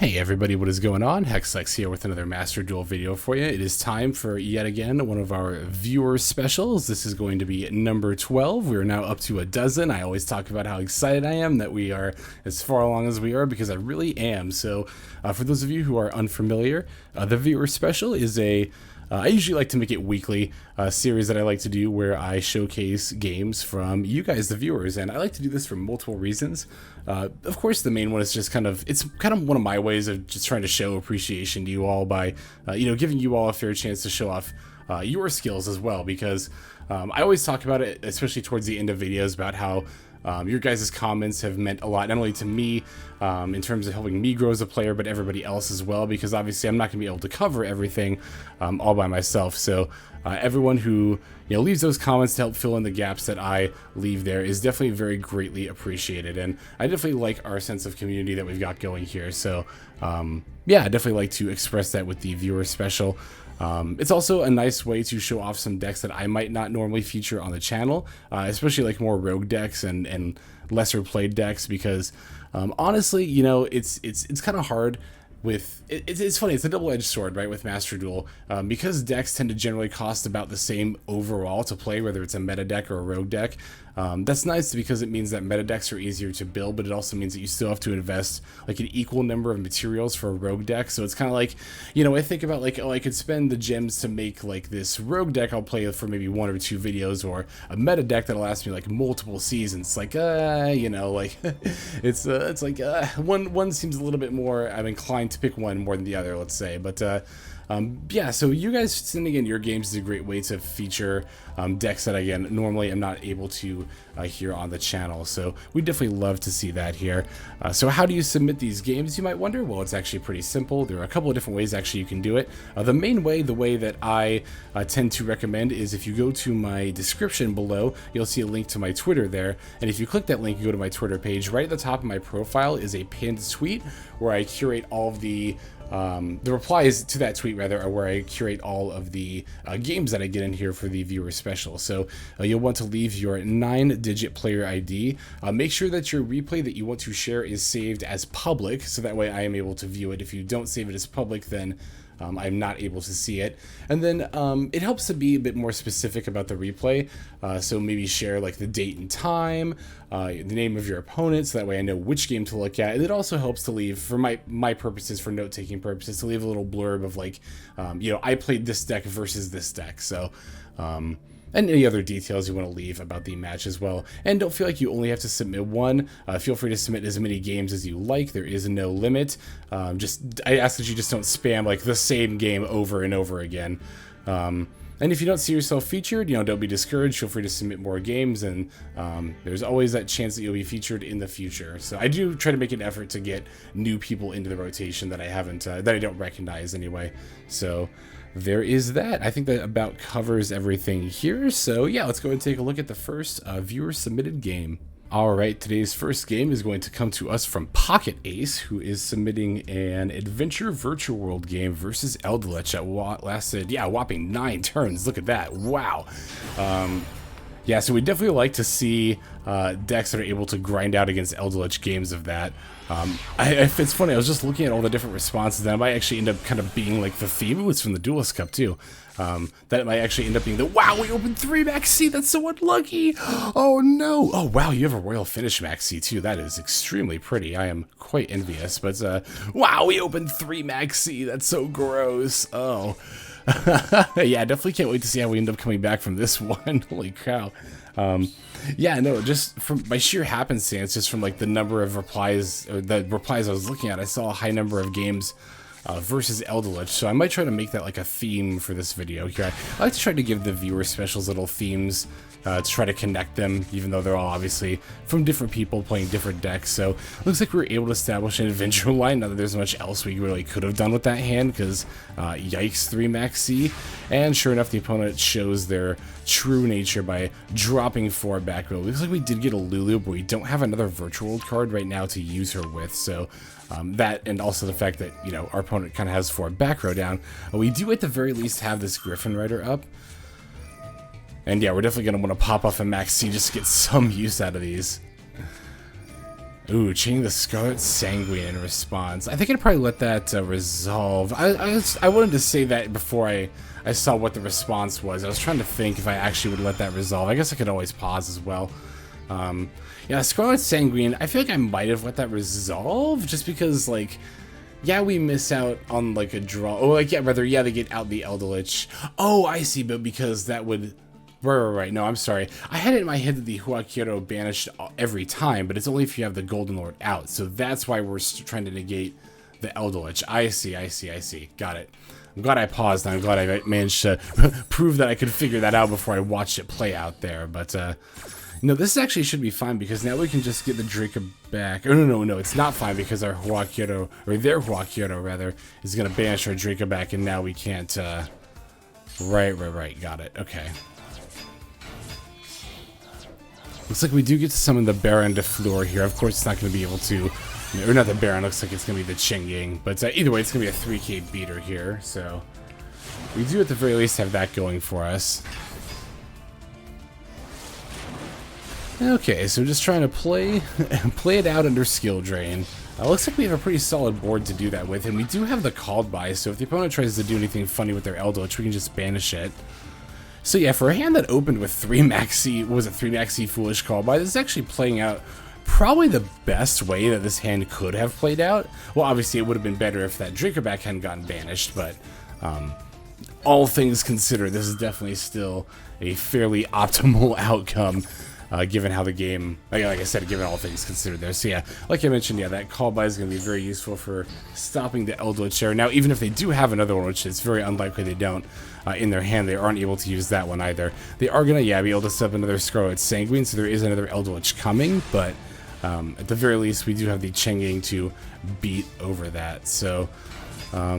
Hey everybody, what is going on? Hexlex here with another Master Duel video for you. It is time for yet again one of our viewer specials. This is going to be number 12. We are now up to a dozen. I always talk about how excited I am that we are as far along as we are because I really am. So for those of you who are unfamiliar, the viewer special is I usually like to make it weekly, series that I like to do where I showcase games from you guys, the viewers, and I like to do this for multiple reasons. Of course, the main one is just it's kind of one of my ways of just trying to show appreciation to you all by, giving you all a fair chance to show off your skills as well, because I always talk about it, especially towards the end of videos, about how your guys' comments have meant a lot, not only to me in terms of helping me grow as a player, but everybody else as well, because obviously I'm not going to be able to cover everything all by myself. So everyone who leaves those comments to help fill in the gaps that I leave there is definitely very greatly appreciated, and I definitely like our sense of community that we've got going here. So yeah, I definitely like to express that with the viewer special. It's also a nice way to show off some decks that I might not normally feature on the channel, especially like more rogue decks and lesser played decks, because honestly, it's kind of hard with it's funny, it's a double-edged sword, right, with Master Duel, because decks tend to generally cost about the same overall to play, whether it's a meta deck or a rogue deck. That's nice because it means that meta decks are easier to build, but it also means that you still have to invest like an equal number of materials for a rogue deck. So it's kind of like, I think about like, oh, I could spend the gems to make like this rogue deck I'll play for maybe 1 or 2 videos, or a meta deck that'll last me like multiple seasons. Like like it's like one seems a little bit more, I'm inclined to pick one more than the other, let's say. But yeah, so you guys sending in your games is a great way to feature decks that, again, normally I'm not able to here on the channel. So we definitely love to see that here. So how do you submit these games, you might wonder? Well, it's actually pretty simple. There are a couple of different ways actually you can do it. The main way, the way that I tend to recommend, is if you go to my description below, you'll see a link to my Twitter there. And if you click that link, you go to my Twitter page. Right at the top of my profile is a pinned tweet where I curate all of the replies to that tweet, rather, are where I curate all of the games that I get in here for the viewer special. So you'll want to leave your 9-digit player ID. Make sure that your replay that you want to share is saved as public, so that way I am able to view it. If you don't save it as public, then I'm not able to see it. And then it helps to be a bit more specific about the replay. So maybe share like the date and time, the name of your opponent, so that way I know which game to look at. And it also helps to leave, for my purposes, for note-taking purposes, to leave a little blurb of like, I played this deck versus this deck. So, and any other details you want to leave about the match as well. And don't feel like you only have to submit one. Feel free to submit as many games as you like. There is no limit. I ask that you just don't spam like the same game over and over again. And if you don't see yourself featured, don't be discouraged. Feel free to submit more games, and there's always that chance that you'll be featured in the future. So I do try to make an effort to get new people into the rotation that I haven't, that I don't recognize anyway. So there is that. I think that about covers everything here. So yeah, let's go and take a look at the first viewer submitted game. Alright, today's first game is going to come to us from Pocket Ace, who is submitting an Adventure Virtual World game versus ELDLICH that lasted, a whopping 9 turns. Look at that. Wow. Yeah, so we definitely like to see decks that are able to grind out against ELDLICH games of that. It's funny, I was just looking at all the different responses, and it might actually end up kind of being like the theme. Ooh, it's from the Duelist Cup too. That might actually end up being the, wow, we opened 3 Max C, that's so unlucky. Oh no. Oh wow, you have a Royal Finish Max C too. That is extremely pretty. I am quite envious, but wow, we opened 3 Max C, that's so gross. Oh. Yeah, definitely can't wait to see how we end up coming back from this one. Holy cow. Yeah, no, just from by sheer happenstance, just from like the number of replies, or the replies I was looking at, I saw a high number of games versus ELDLICH, so I might try to make that like a theme for this video here. I like to try to give the viewer specials little themes to try to connect them, even though they're all obviously from different people playing different decks. So looks like we were able to establish an adventure line. Not that there's much else we really could have done with that hand, because yikes, 3 Max C. And sure enough, the opponent shows their true nature by dropping 4 back row. Looks like we did get a Lulu, but we don't have another Virtual World card right now to use her with. So that, and also the fact that, our opponent kind of has 4 back row down. We do at the very least have this Griffin Rider up. And yeah, we're definitely going to want to pop off a Max C just to get some use out of these. Ooh, chaining the Scarlet Sanguine in response. I think I'd probably let that resolve. I wanted to say that before I saw what the response was. I was trying to think if I actually would let that resolve. I guess I could always pause as well. Yeah, Scarlet Sanguine, I feel like I might have let that resolve just because, like, yeah, we miss out on, like, a draw. Oh, like, yeah, rather, yeah, they get out the ELDLICH. Oh, I see, but because that would... Right. No, I'm sorry. I had it in my head that the Huaquero banished every time, but it's only if you have the Golden Lord out. So that's why we're trying to negate the ELDLICH. I see. Got it. I'm glad I paused, and I'm glad I managed to prove that I could figure that out before I watched it play out there. But, no, this actually should be fine, because now we can just get the Draco back. Oh, no, it's not fine, because our Huaquero, or their Huaquero, rather, is going to banish our Draco back, and now we can't, Right. Got it. Okay. Looks like we do get to summon the Baron de Fleur here. Of course, it's not going to be able to... Or not the Baron, looks like it's going to be the Ching-Ying. But either way, it's going to be a 3k beater here. So, we do at the very least have that going for us. Okay, so just trying to play it out under skill drain. Looks like we have a pretty solid board to do that with. And we do have the Called By, so if the opponent tries to do anything funny with their ELDLICH, we can just banish it. So yeah, for a hand that opened with 3 maxi, what was it, 3 maxi Foolish Call By, this is actually playing out probably the best way that this hand could have played out. Well, obviously it would have been better if that Dracoback hadn't gotten banished, but all things considered, this is definitely still a fairly optimal outcome, given how the game, like I said, given all things considered there. So yeah, like I mentioned, yeah, that Call By is going to be very useful for stopping the ELDLICH error. Now, even if they do have another one, which is very unlikely they don't, in their hand, they aren't able to use that one either. They are going to, yeah, be able to set up another Scarlet Sanguine, so there is another ELDLICH coming, but at the very least, we do have the Ching-Ying to beat over that. So, yeah,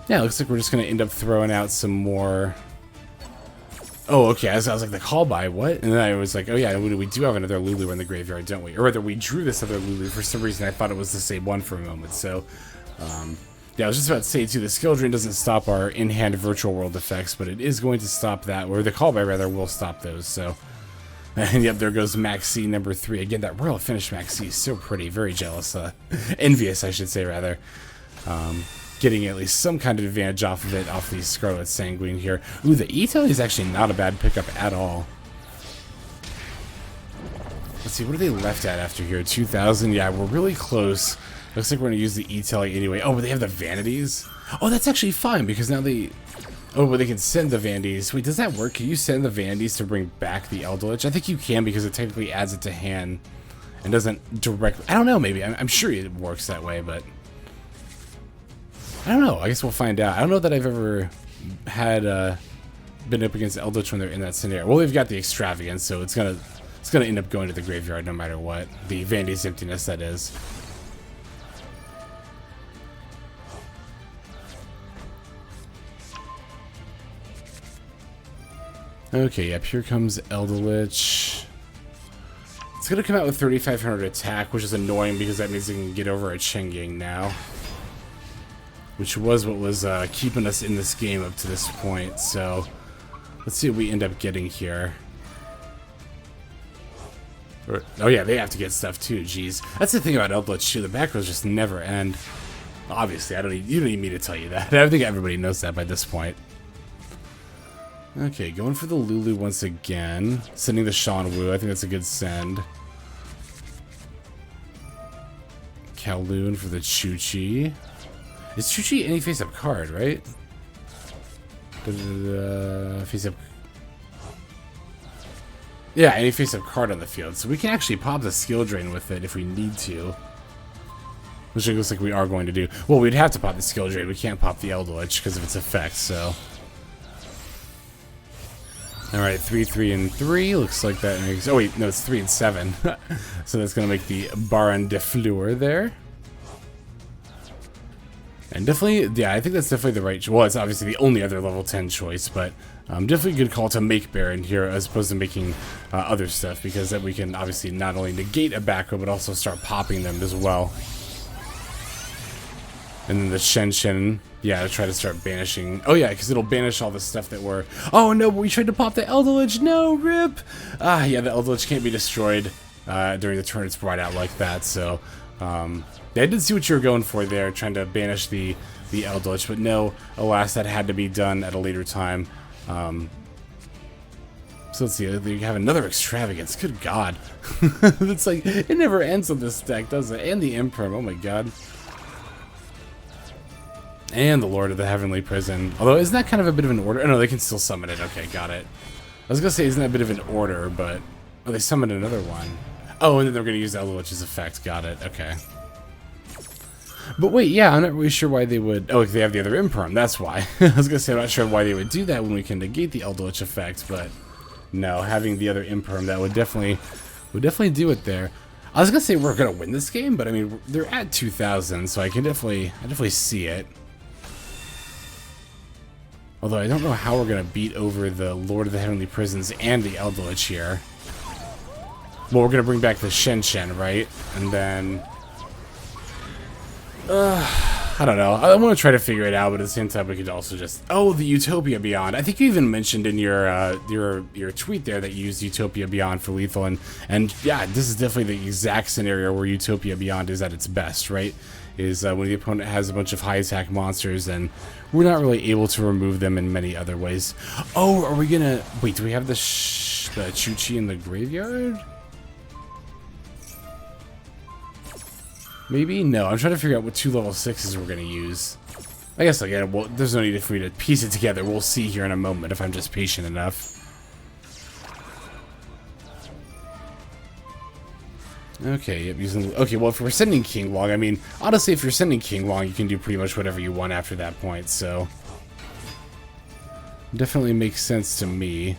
it looks like we're just going to end up throwing out some more... Oh, okay, I was like, the Call By, what? And then I was like, oh yeah, we do have another Lulu in the graveyard, don't we? Or rather, we drew this other Lulu. For some reason, I thought it was the same one for a moment, so... yeah, I was just about to say, too, the skill drain doesn't stop our in-hand virtual world effects, but it is going to stop that, or the Call By, rather, will stop those, so... And yep, there goes Maxi number 3. Again, that Royal Finish Maxi is so pretty, very jealous, envious, I should say, rather. Getting at least some kind of advantage off of it, off the Scarlet Sanguine here. Ooh, the E-Tail is actually not a bad pickup at all. Let's see, what are they left at after here? 2,000? Yeah, we're really close. Looks like we're going to use the E-Tail anyway. Oh, but they have the Vanities? Oh, that's actually fine, because now they... Oh, but they can send the Vanities. Wait, does that work? Can you send the Vanities to bring back the ELDLICH? I think you can, because it technically adds it to hand and doesn't directly... I don't know, maybe. I'm sure it works that way, but... I don't know. I guess we'll find out. I don't know that I've ever had been up against ELDLICH when they're in that scenario. Well, they've got the Extravagance, so it's gonna end up going to the graveyard no matter what. The Vanity's Emptiness, that is. Okay, yep, here comes ELDLICH. It's gonna come out with 3,500 attack, which is annoying because that means it can get over a Ching-Ying now. Which was what was keeping us in this game up to this point, so... Let's see what we end up getting here. Oh yeah, they have to get stuff too, jeez. That's the thing about ELDLICH too, the back rows just never end. Obviously, you don't need me to tell you that. I think everybody knows that by this point. Okay, going for the Lulu once again. Sending the Shanwu, I think that's a good send. Kowloon for the Chuchi. Is Chuchi any face-up card, right? Face-up... Yeah, any face-up card on the field. So we can actually pop the skill drain with it if we need to. Which it looks like we are going to do. Well, we'd have to pop the skill drain. We can't pop the ELDLICH because of its effect, so... Alright, 3, 3, and 3. Looks like that makes... Oh wait, no, it's 3 and 7. So that's going to make the Baron de Fleur there. And definitely, yeah, I think that's definitely the right... Well, it's obviously the only other level 10 choice, but definitely a good call to make Baron here as opposed to making other stuff, because then we can obviously not only negate a back row, but also start popping them as well. And then the Shen, yeah, to try to start banishing... Oh yeah, because it'll banish all the stuff that were... Oh no, we tried to pop the ELDLICH! No, rip! Ah, yeah, the ELDLICH can't be destroyed. during the turn it's brought out like that. So yeah, I did see what you were going for there, trying to banish the ELDLICH, but no, alas, that had to be done at a later time. So let's see, you have another extravagance. Good God. It's like, it never ends with this deck, does it? And the Imperm, oh my God. And the Lord of the Heavenly Prison. Although, isn't that kind of a bit of an order? Oh, no, they can still summon it. Okay, got it. I was going to say, isn't that a bit of an order, but... Oh, they summoned another one. Oh, and then they're going to use ELDLICH's effect. Got it, okay. But wait, yeah, I'm not really sure why they would... Oh, they have the other Imperm, that's why. I was going to say, I'm not sure why they would do that when we can negate the ELDLICH effect, but... No, having the other Imperm, that would definitely do it there. I was gonna say we're gonna win this game, but I mean they're at 2,000, so I definitely see it. Although I don't know how we're gonna beat over the Lord of the Heavenly Prisons and the ELDLICH here. Well, we're gonna bring back the Shen, right? And then, I don't know. I want to try to figure it out, but at the same time, we could also just... Oh, the Utopia Beyond. I think you even mentioned in your tweet there that you used Utopia Beyond for lethal, and yeah, this is definitely the exact scenario where Utopia Beyond is at its best, right? Is when the opponent has a bunch of high attack monsters, and we're not really able to remove them in many other ways. Oh, are we gonna... Wait, do we have the Chuchi in the graveyard? Maybe? No, I'm trying to figure out what 2 level 6s we're going to use. I guess, again, well, there's no need for me to piece it together. We'll see here in a moment if I'm just patient enough. Okay, yep, using... Okay, well, if we're sending King Long, I mean, honestly, if you're sending King Long, you can do pretty much whatever you want after that point, so... Definitely makes sense to me.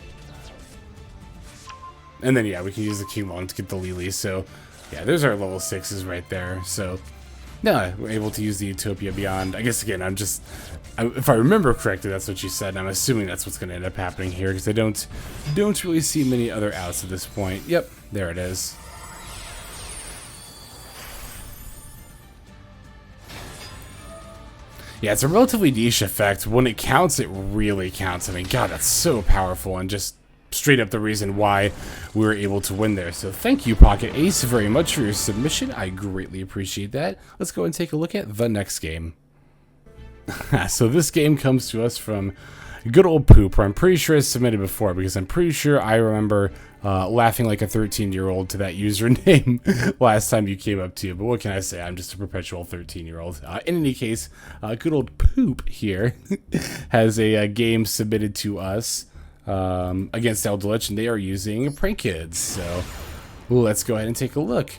And then, yeah, we can use the King Long to get the Lily, so... Yeah, there's our level 6s right there, so... Yeah, we're able to use the Utopia Beyond. I guess, again, if I remember correctly, that's what you said, and I'm assuming that's what's going to end up happening here, because I don't really see many other outs at this point. Yep, there it is. Yeah, it's a relatively niche effect. When it counts, it really counts. I mean, God, that's so powerful, and just... straight up the reason why we were able to win there. So thank you, Pocket Ace, very much for your submission. I greatly appreciate that. Let's go and take a look at the next game. So this game comes to us from good old Poop, where I'm pretty sure it's submitted before, because I'm pretty sure I remember laughing like a 13-year-old to that username last time you came up to you. But what can I say? I'm just a perpetual 13-year-old. In any case, good old Poop here has a game submitted to us against ELDLICH, and they are using Prank Kids. So let's go ahead and take a look.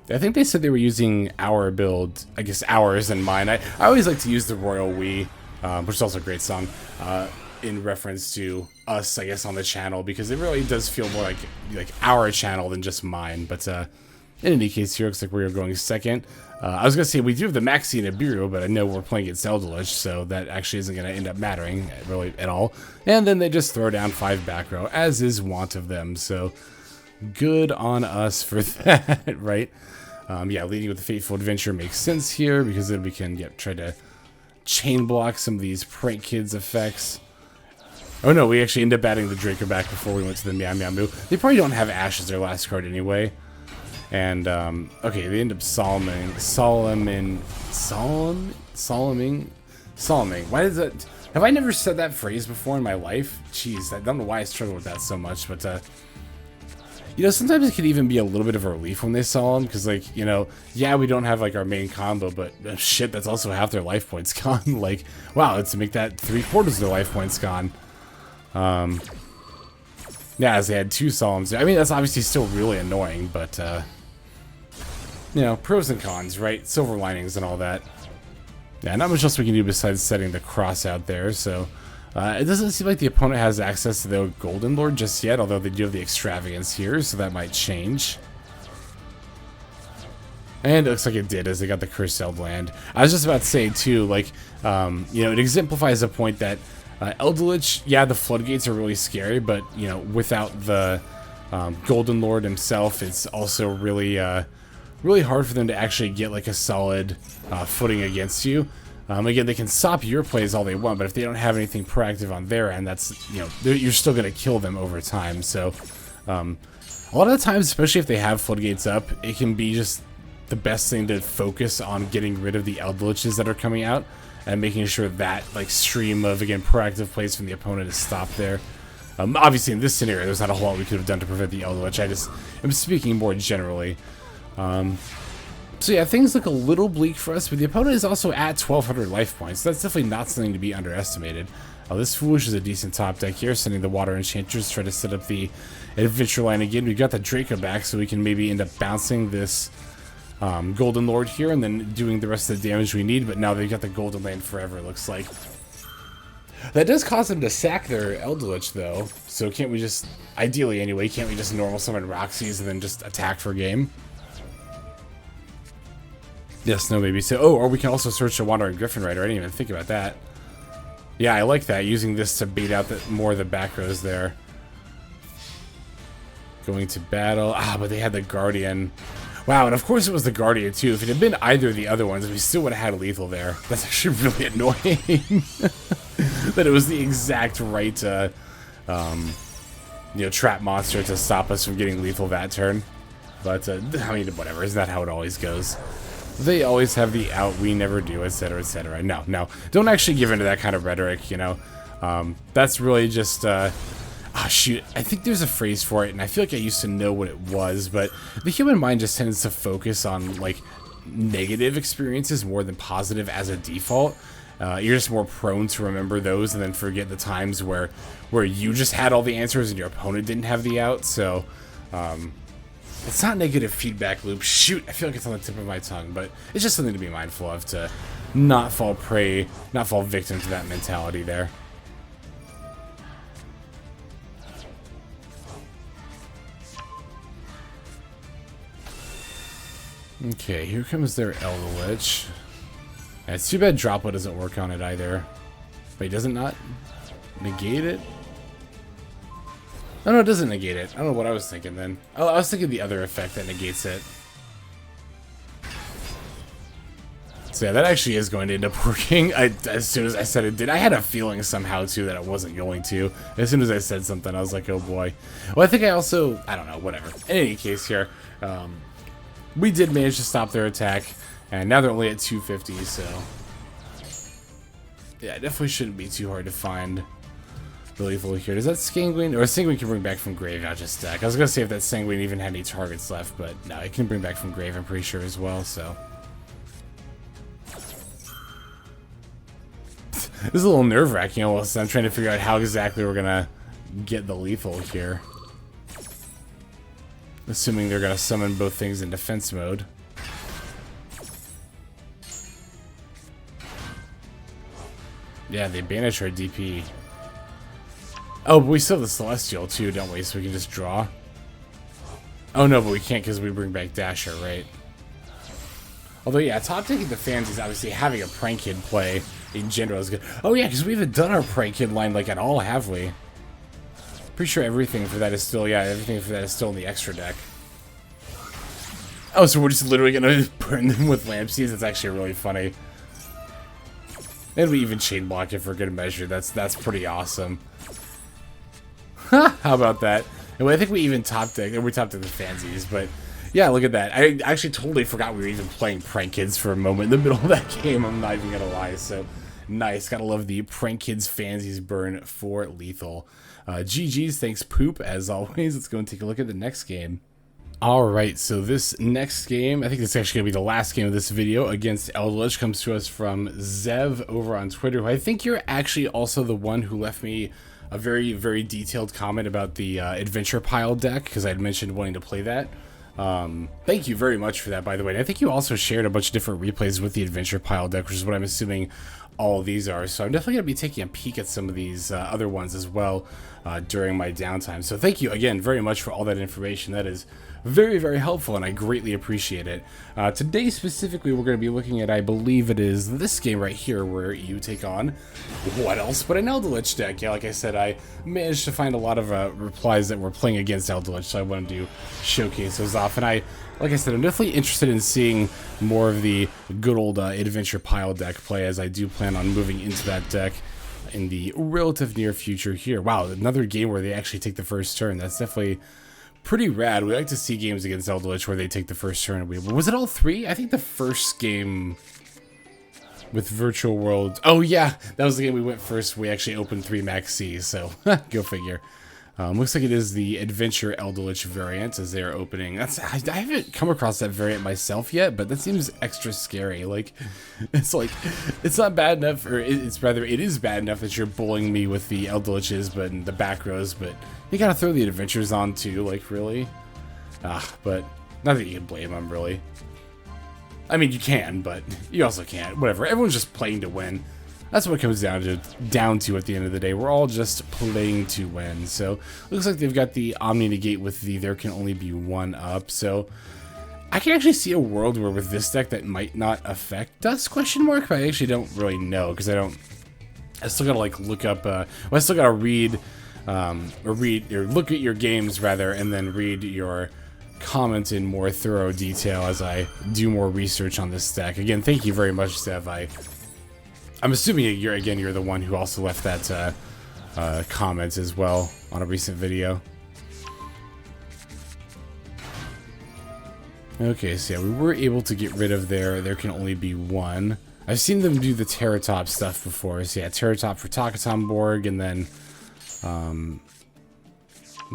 I think they said they were using our build, I guess ours and mine. I always like to use the Royal We, which is also a great song, in reference to us, I guess, on the channel, because it really does feel more like our channel than just mine. But in any case, here looks like we're going second. I was going to say we do have the Maxi and Ibiru, but I know we're playing against ELDLICH, so that actually isn't going to end up mattering really at all. And then they just throw down 5 back row, as is wont of them. So good on us for that, right? Yeah, leading with the Fateful Adventure makes sense here, because then we can try to chain block some of these Prank Kids effects. Oh no, we actually end up adding the Draco back before we went to the Meow Meow Moo. They probably don't have Ash as their last card anyway. And, okay, they end up Soloming. Why does that... Have I never said that phrase before in my life? Jeez, I don't know why I struggle with that so much, but, you know, sometimes it can even be a little bit of a relief when they Solemn, because, like, you know, yeah, we don't have, like, our main combo, but, shit, that's also half their life points gone. Like, wow, let's make that 3/4 of their life points gone. Yeah, as they had 2 Solemns. I mean, that's obviously still really annoying, but, you know, pros and cons, right? Silver linings and all that. Yeah, not much else we can do besides setting the cross out there, so... it doesn't seem like the opponent has access to the Golden Lord just yet, although they do have the Extravagance here, so that might change. And it looks like it did, as they got the Cursed Land. I was just about to say, too, like, you know, it exemplifies a point that ELDLICH, yeah, the Floodgates are really scary, but, you know, without the Golden Lord himself, it's also really, really hard for them to actually get, like, a solid footing against you. Again, they can stop your plays all they want, but if they don't have anything proactive on their end, that's, you know, you're still going to kill them over time. So, A lot of the times, especially if they have floodgates up, it can be just the best thing to focus on getting rid of the Eldliches that are coming out and making sure that like stream of, again, proactive plays from the opponent is stopped there. Obviously, in this scenario, there's not a whole lot we could have done to prevent the Eldlich. I'm speaking more generally. So yeah, things look a little bleak for us, but the opponent is also at 1,200 life points. So that's definitely not something to be underestimated. This Foolish is a decent top deck here, sending the Water Enchanters to try to set up the Adventure line again. We got the Draco back, so we can maybe end up bouncing this Golden Lord here and then doing the rest of the damage we need, but now they've got the Golden Land forever, it looks like. That does cause them to sack their Eldlich, though, so can't we just, ideally anyway, can't we just normal summon Roxy's and then just attack for game? Yes, no, maybe. So, oh, or we can also search a Wandering Griffin Rider. I didn't even think about that. Yeah, I like that, using this to bait out more of the back rows there. Going to battle. Ah, but they had the Guardian. Wow, and of course it was the Guardian, too. If it had been either of the other ones, we still would have had lethal there. That's actually really annoying. That it was the exact right, you know, trap monster to stop us from getting lethal that turn. But, I mean, whatever. Isn't that how it always goes? They always have the out, we never do, etc., etc. No, no. Don't actually give into that kind of rhetoric, you know. That's really just, ah, shoot. I think there's a phrase for it, and I feel like I used to know what it was, but the human mind just tends to focus on, like, negative experiences more than positive as a default. You're just more prone to remember those and then forget the times where you just had all the answers and your opponent didn't have the out, so, it's not negative feedback loop. Shoot, I feel like it's on the tip of my tongue, but it's just something to be mindful of to not fall prey, not fall victim to that mentality there. Okay, here comes their Eldlich. And it's too bad Droplet doesn't work on it either. Wait, does it not negate it? Oh, no, it doesn't negate it. I don't know what I was thinking then. Oh, I was thinking the other effect that negates it. So yeah, that actually is going to end up working. As soon as I said it did, I had a feeling somehow too that it wasn't going to. As soon as I said something, I was like, oh boy. Well, I think I also, I don't know, whatever. In any case here, we did manage to stop their attack, and now they're only at 250, so yeah, it definitely shouldn't be too hard to find the lethal here. Does that Sanguine, or Sanguine can bring back from grave, not just stack. I was gonna say if that Sanguine even had any targets left, but no, it can bring back from grave, I'm pretty sure as well, so. This is a little nerve-wracking almost. I'm trying to figure out how exactly we're gonna get the lethal here. Assuming they're gonna summon both things in defense mode. Yeah, they banish our DP. Oh, but we still have the Celestial too, don't we? So we can just draw. Oh no, but we can't because we bring back Dasher, right? Although, yeah, top taking the fans is obviously having a Prank Kid play in general is good. Oh yeah, because we haven't done our Prank Kid line like at all, have we? Pretty sure everything for that is still, yeah, everything for that is still in the extra deck. Oh, so we're just literally gonna burn them with lamp seeds? That's actually really funny. And we even chain block it for good measure. That's pretty awesome. How about that? And I think we even top decked, we top decked the fansies, but yeah, look at that. I actually totally forgot we were even playing Prank Kids for a moment in the middle of that game. I'm not even gonna lie. So nice. Gotta love the Prank Kids fansies burn for lethal. GG's, thanks Poop, as always. Let's go and take a look at the next game. Alright, so this next game, I think it's actually going to be the last game of this video, against Eldlich, comes to us from Zev over on Twitter, who I think you're actually also the one who left me a very, very detailed comment about the Adventure Pile deck, because I had mentioned wanting to play that. Thank you very much for that, by the way. And I think you also shared a bunch of different replays with the Adventure Pile deck, which is what I'm assuming all of these are. So I'm definitely going to be taking a peek at some of these other ones as well during my downtime. So thank you again very much for all that information. That is very, very helpful, and I greatly appreciate it. Today specifically, we're going to be looking at, I believe it is this game right here, where you take on what else but an Eldlich deck. Yeah, like I said, I managed to find a lot of replies that were playing against Eldlich, so I wanted to showcase those off. And like I said, I'm definitely interested in seeing more of the good old Adventure Pile deck play, as I do plan on moving into that deck in the relative near future here. Wow, another game where they actually take the first turn. That's definitely pretty rad. We like to see games against Eldritch where they take the first turn. Was it all 3? I think the first game with Virtual World. Oh yeah, that was the game we went first. We actually opened 3 Max C's, so go figure. Looks like it is the Adventure ELDLICH variant as they're opening. I haven't come across that variant myself yet, but that seems extra scary. Like, it's not bad enough, or it is bad enough that you're bullying me with the ELDLICHs, but in the back rows, but you gotta throw the adventures on too, like, really? But not that you can blame them, really. I mean, you can, but you also can't. Whatever, everyone's just playing to win. That's what it comes down to at the end of the day. We're all just playing to win. So looks like they've got the Omni Negate with the there can only be one up. So I can actually see a world where with this deck that might not affect us, question mark, but I actually don't really know because I still gotta like look up, I still gotta read, or look at your games rather, and then read your comment in more thorough detail as I do more research on this deck. Again, thank you very much, Dev. I'm assuming you're the one who also left that comment as well on a recent video. Okay, so yeah, we were able to get rid of there can only be one. I've seen them do the Terratop stuff before. So yeah, Terratop for Takaton Borg, and then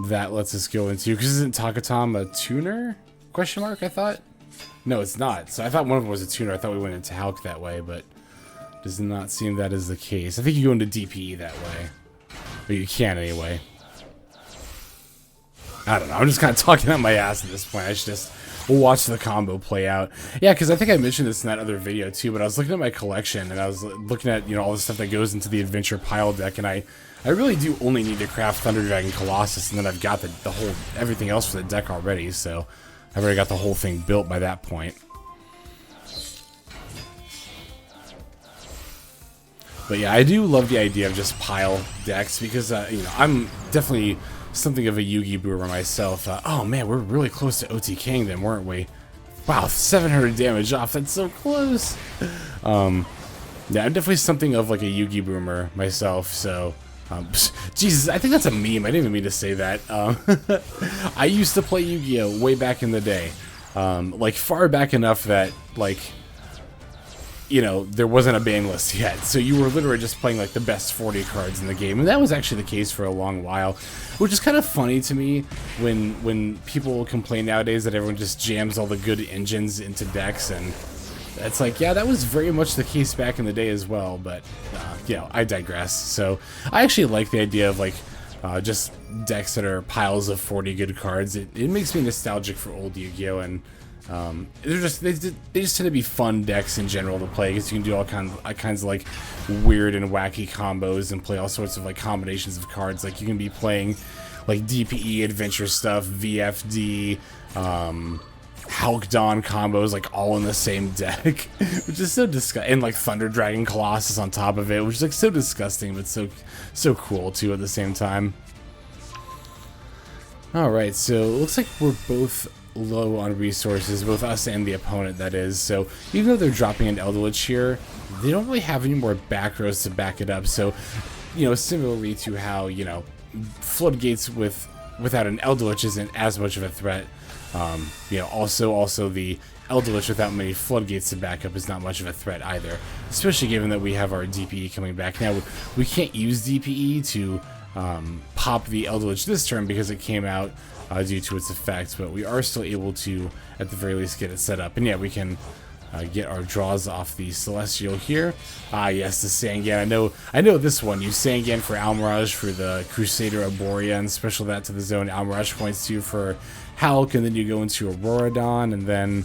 that lets us go into, because isn't Takatom a tuner? Question mark, I thought? No, it's not. So I thought one of them was a tuner. I thought we went into Hulk that way, but does not seem that is the case. I think you go into DPE that way. But you can anyway. I don't know. I'm just kind of talking out my ass at this point. I should just watch the combo play out. Yeah, because I think I mentioned this in that other video too, but I was looking at my collection, and I was looking at, all the stuff that goes into the Adventure Pile deck, and I really do only need to craft Thunder Dragon Colossus, and then I've got the whole, everything else for the deck already, so I've already got the whole thing built by that point. But yeah, I do love the idea of just pile decks because, I'm definitely something of a Yugi boomer myself. Oh man, we're really close to OT Kingdom, weren't we? Wow, 700 damage off, that's so close. Yeah, I'm definitely something of like a Yugi boomer myself, so... Jesus, I think that's a meme. I didn't even mean to say that. I used to play Yu-Gi-Oh! Way back in the day. Like, far back enough that, like... there wasn't a ban list yet, so you were literally just playing like the best 40 cards in the game, and that was actually the case for a long while, which is kind of funny to me when people complain nowadays that everyone just jams all the good engines into decks, and it's like, yeah, that was very much the case back in the day as well, but I digress. So I actually like the idea of like just decks that are piles of 40 good cards. It makes me nostalgic for old Yu-Gi-Oh! And they just tend to be fun decks in general to play because you can do all kinds of like weird and wacky combos and play all sorts of like combinations of cards. Like you can be playing like DPE adventure stuff, VFD, Hulk Dawn combos like all in the same deck, which is so disgusting, and like Thunder Dragon Colossus on top of it, which is like so disgusting but so cool too at the same time. All right, so it looks like we're both low on resources, both us and the opponent, that is. So even though they're dropping an ELDLICH here, they don't really have any more back rows to back it up. So, similarly to how, Floodgates without an ELDLICH isn't as much of a threat. Also the ELDLICH without many Floodgates to back up is not much of a threat either. Especially given that we have our DPE coming back. Now, we can't use DPE to pop the ELDLICH this turn because it came out due to its effects, but we are still able to, at the very least, get it set up. And yeah, we can get our draws off the Celestial here. Yes, the Sangan. I know this one. Use Sangan for Almirage for the Crusader Arborea, and special that to the zone Almirage points to for Hulk, and then you go into Auroradon, and then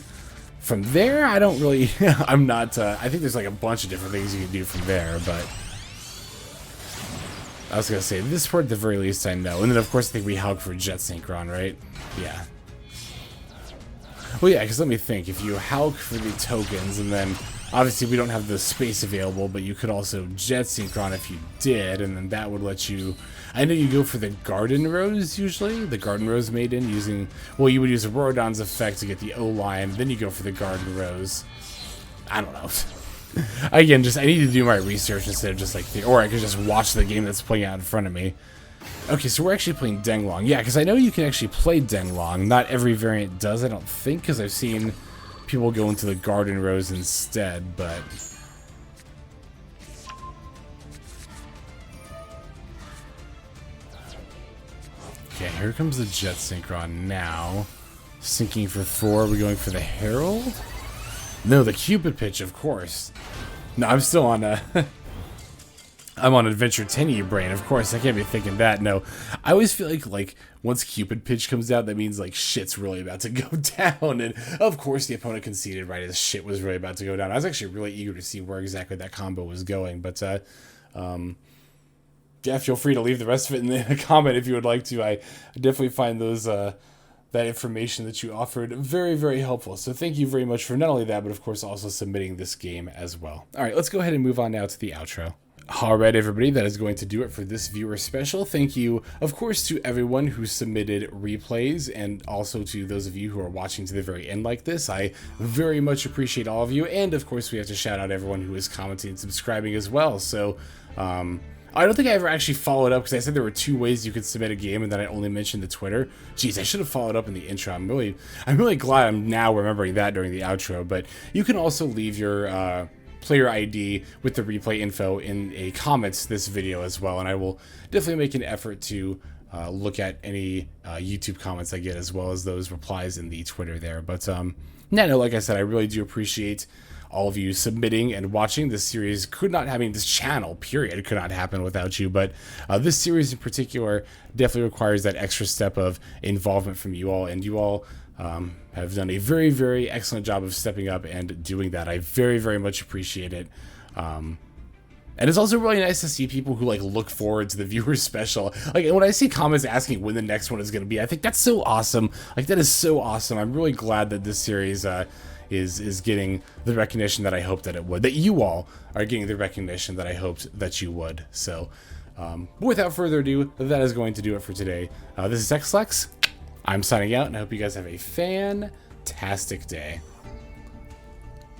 from there, I don't really... I'm not... I think there's like a bunch of different things you can do from there, but... I was going to say, this part at the very least I know. And then of course I think we Hulk for Jet Synchron, right? Yeah. Well, yeah, because let me think. If you Hulk for the tokens, and then obviously we don't have the space available, but you could also Jet Synchron if you did, and then that would let you... I know you go for the Garden Rose usually, the Garden Rose Maiden, using... Well, you would use Auroradon's effect to get the O-Line, then you go for the Garden Rose. I don't know. Again, I need to do my research instead of just like... Or I could just watch the game that's playing out in front of me. Okay, so we're actually playing Denglong. Yeah, because I know you can actually play Denglong. Not every variant does, I don't think, because I've seen people go into the Garden Rose instead, but... Okay, here comes the Jet Synchron now. Sinking for 4, we're going for the Herald? No, the Cupid pitch, of course. No, I'm still on I'm on Adventure 10E brain, of course. I can't be thinking that. No, I always feel like once Cupid pitch comes out, that means like shit's really about to go down. And of course, the opponent conceded right as shit was really about to go down. I was actually really eager to see where exactly that combo was going, but yeah, feel free to leave the rest of it in the comment if you would like to. I definitely find those that information that you offered very, very helpful. So thank you very much for not only that, but of course also submitting this game as well. All right, let's go ahead and move on now to the outro. All right, everybody, that is going to do it for this viewer special. Thank you, of course, to everyone who submitted replays, and also to those of you who are watching to the very end like this. I very much appreciate all of you, and of course, we have to shout out everyone who is commenting and subscribing as well. So, I don't think I ever actually followed up, because I said there were 2 ways you could submit a game, and then I only mentioned the Twitter. Jeez, I should have followed up in the intro. I'm really glad I'm now remembering that during the outro. But you can also leave your player ID with the replay info in a comments this video as well, and I will definitely make an effort to look at any YouTube comments I get, as well as those replies in the Twitter there. But no, like I said, I really do appreciate all of you submitting and watching. This series could not, this channel, period, could not happen without you, but this series in particular definitely requires that extra step of involvement from you all, and you all have done a very, very excellent job of stepping up and doing that. I very, very much appreciate it. And it's also really nice to see people who look forward to the viewer special. When I see comments asking when the next one is going to be, I think that's so awesome. That is so awesome. I'm really glad that this series is getting the recognition that I hoped that it would, that you all are getting the recognition that I hoped that you would. So but without further ado, that is going to do it for today. This is ELDLICH. I'm signing out, and I hope you guys have a fantastic day.